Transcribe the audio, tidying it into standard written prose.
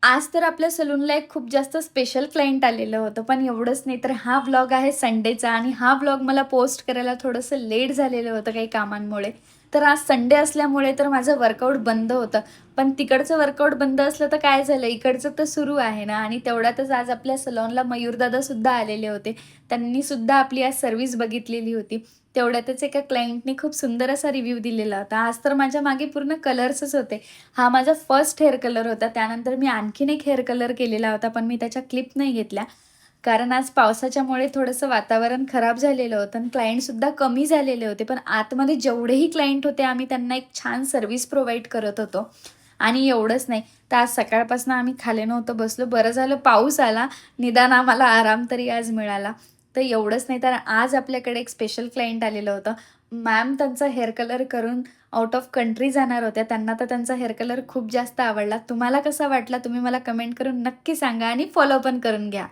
आज तर आपल्या सलूनला एक खूप जास्त स्पेशल क्लायंट आलेलं होतं. पण एवढंच नाही तर हा व्लॉग आहे संडेचा आणि हा व्लॉग मला पोस्ट करायला थोडंसं लेट झालेलं होतं काही कामांमुळे. तर आज संडे असल्यामुळे तर माझं वर्कआउट बंद होतं. पण तिकडचं वर्कआउट बंद असलं तर काय झालं, इकडचं तर सुरू आहे ना. आणि तेवढ्यातच आज आपल्या सलॉनला मयूरदादासुद्धा आलेले होते. त्यांनीसुद्धा आपली आज सर्व्हिस बघितलेली होती. तेवढ्यातच एका क्लायंटनी खूप सुंदर असा रिव्ह्यू दिलेला होता. आज तर माझ्या मागे पूर्ण कलर्सच होते. हा माझा फर्स्ट हेअर कलर होता. त्यानंतर मी आणखीन एक हेअर कलर केलेला होता, पण मी त्याच्या क्लिप नाही घेतल्या. कारण आज पावसाच्यामुळे थोडंसं वातावरण खराब झालेलं होतं आणि क्लायंटसुद्धा कमी झालेले होते. पण आतमध्ये जेवढेही क्लायंट होते, आम्ही त्यांना एक छान सर्व्हिस प्रोव्हाईड करत होतो. आणि एवढंच नाही, तर आज सकाळपासून आम्ही खाली नव्हतो बसलो. बरं झालं पाऊस आला, निदान आम्हाला आराम तरी आज मिळाला. तर एवढंच नाही, तर आज आपल्याकडे एक स्पेशल क्लायंट आलेलं होतं. मॅम त्यांचा हेअर कलर करून आउट ऑफ कंट्री जाणार होत्या. त्यांना तर त्यांचा हेअर कलर खूप जास्त आवडला. तुम्हाला कसा वाटला तुम्ही मला कमेंट करून नक्की सांगा आणि फॉलो पण करून घ्या.